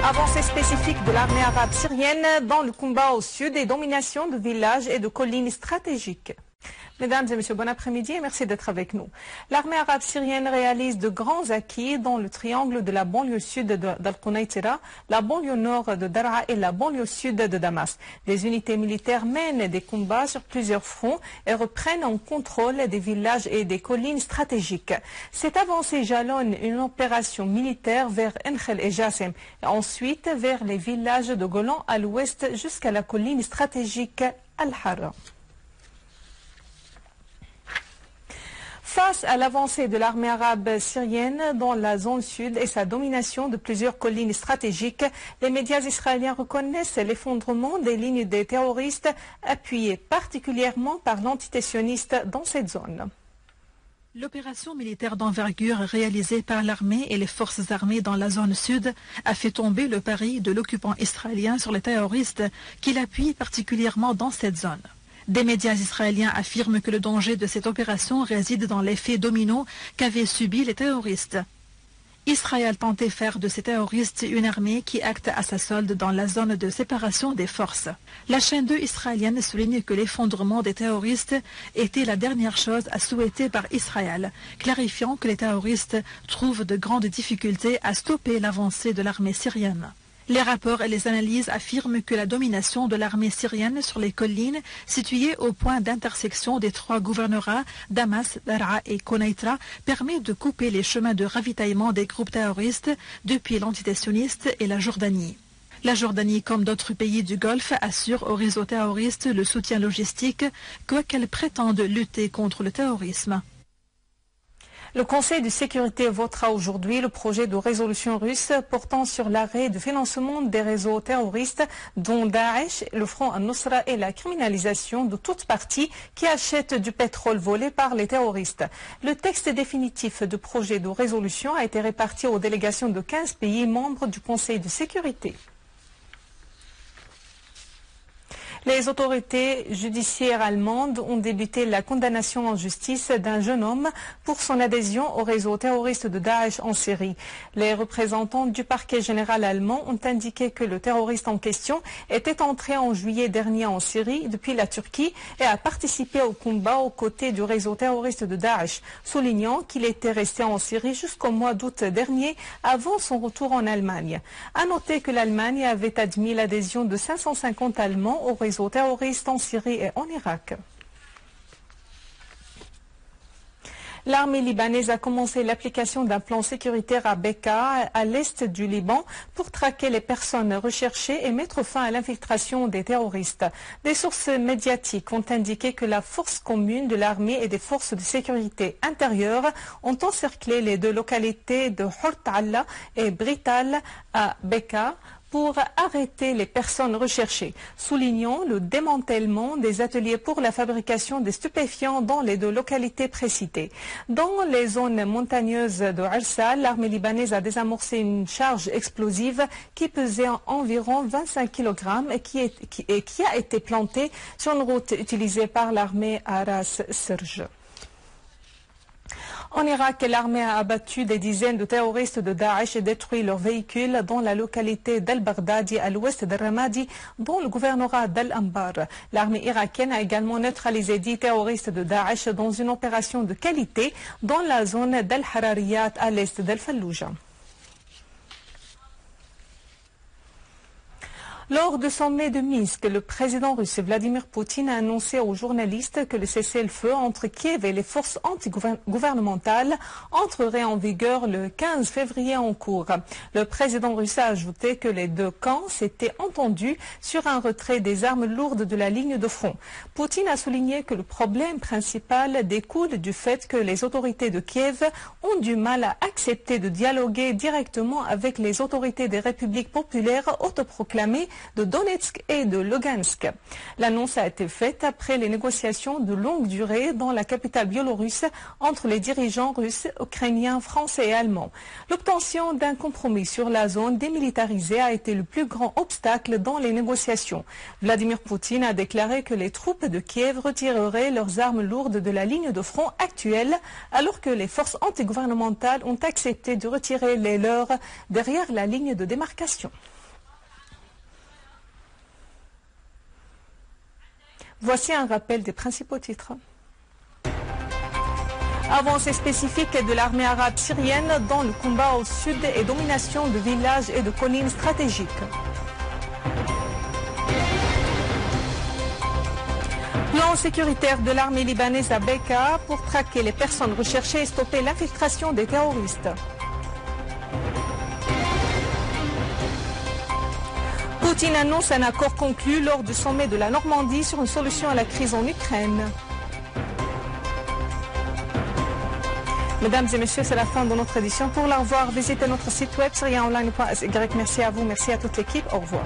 Avancée spécifique de l'armée arabe syrienne dans le combat au sud et domination de villages et de collines stratégiques. Mesdames et messieurs, bon après-midi et merci d'être avec nous. L'armée arabe syrienne réalise de grands acquis dans le triangle de la banlieue sud d'Al-Qunaitira, la banlieue nord de Daraa et la banlieue sud de Damas. Des unités militaires mènent des combats sur plusieurs fronts et reprennent en contrôle des villages et des collines stratégiques. Cette avancée jalonne une opération militaire vers Enkhel et Jassem, et ensuite vers les villages de Golan à l'ouest jusqu'à la colline stratégique Al-Harra. Face à l'avancée de l'armée arabe syrienne dans la zone sud et sa domination de plusieurs collines stratégiques, les médias israéliens reconnaissent l'effondrement des lignes des terroristes appuyées particulièrement par l'entité sioniste dans cette zone. L'opération militaire d'envergure réalisée par l'armée et les forces armées dans la zone sud a fait tomber le pari de l'occupant israélien sur les terroristes qu'il appuie particulièrement dans cette zone. Des médias israéliens affirment que le danger de cette opération réside dans l'effet domino qu'avaient subi les terroristes. Israël tentait faire de ces terroristes une armée qui acte à sa solde dans la zone de séparation des forces. La chaîne 2 israélienne souligne que l'effondrement des terroristes était la dernière chose à souhaiter par Israël, clarifiant que les terroristes trouvent de grandes difficultés à stopper l'avancée de l'armée syrienne. Les rapports et les analyses affirment que la domination de l'armée syrienne sur les collines situées au point d'intersection des trois gouvernorats Damas, Daraa et Qunaitra permet de couper les chemins de ravitaillement des groupes terroristes depuis l'entité sioniste et la Jordanie. La Jordanie, comme d'autres pays du Golfe, assure au réseau terroriste le soutien logistique, quoiqu'elle prétende lutter contre le terrorisme. Le Conseil de sécurité votera aujourd'hui le projet de résolution russe portant sur l'arrêt du financement des réseaux terroristes dont Daesh, le Front al-Nusra et la criminalisation de toute partie qui achète du pétrole volé par les terroristes. Le texte définitif du projet de résolution a été réparti aux délégations de 15 pays membres du Conseil de sécurité. Les autorités judiciaires allemandes ont débuté la condamnation en justice d'un jeune homme pour son adhésion au réseau terroriste de Daesh en Syrie. Les représentants du parquet général allemand ont indiqué que le terroriste en question était entré en juillet dernier en Syrie depuis la Turquie et a participé au combat aux côtés du réseau terroriste de Daesh, soulignant qu'il était resté en Syrie jusqu'au mois d'août dernier avant son retour en Allemagne. À noter que l'Allemagne avait admis l'adhésion de 550 Allemands au réseau terroristes en Syrie et en Irak. L'armée libanaise a commencé l'application d'un plan sécuritaire à Bekaa, à l'est du Liban, pour traquer les personnes recherchées et mettre fin à l'infiltration des terroristes. Des sources médiatiques ont indiqué que la force commune de l'armée et des forces de sécurité intérieure ont encerclé les deux localités de Hort Allah et Brital à Bekaa pour arrêter les personnes recherchées, soulignant le démantèlement des ateliers pour la fabrication des stupéfiants dans les deux localités précitées. Dans les zones montagneuses de Arsal, l'armée libanaise a désamorcé une charge explosive qui pesait environ 25 kg et qui a été plantée sur une route utilisée par l'armée à Ras-Serj. En Irak, l'armée a abattu des dizaines de terroristes de Daesh et détruit leurs véhicules dans la localité d'Al-Baghdadi à l'ouest de Ramadi, dans le gouvernorat d'Al-Anbar. L'armée irakienne a également neutralisé 10 terroristes de Daesh dans une opération de qualité dans la zone d'Al-Harariyat à l'est d'Al-Fallujah. Lors de sommet de Minsk, le président russe Vladimir Poutine a annoncé aux journalistes que le cessez-le-feu entre Kiev et les forces antigouvernementales entrerait en vigueur le 15 février en cours. Le président russe a ajouté que les deux camps s'étaient entendus sur un retrait des armes lourdes de la ligne de front. Poutine a souligné que le problème principal découle du fait que les autorités de Kiev ont du mal à accepter de dialoguer directement avec les autorités des républiques populaires autoproclamées de Donetsk et de Lugansk. L'annonce a été faite après les négociations de longue durée dans la capitale biélorusse entre les dirigeants russes, ukrainiens, français et allemands. L'obtention d'un compromis sur la zone démilitarisée a été le plus grand obstacle dans les négociations. Vladimir Poutine a déclaré que les troupes de Kiev retireraient leurs armes lourdes de la ligne de front actuelle, alors que les forces antigouvernementales ont accepté de retirer les leurs derrière la ligne de démarcation. Voici un rappel des principaux titres. Avancée spécifique de l'armée arabe syrienne dans le combat au sud et domination de villages et de collines stratégiques. Plan sécuritaire de l'armée libanaise à Bekaa pour traquer les personnes recherchées et stopper l'infiltration des terroristes. Poutine annonce un accord conclu lors du sommet de la Normandie sur une solution à la crise en Ukraine. Mesdames et messieurs, c'est la fin de notre édition. Pour la revoir, visitez notre site web syriaonline.sy. Merci à vous, merci à toute l'équipe. Au revoir.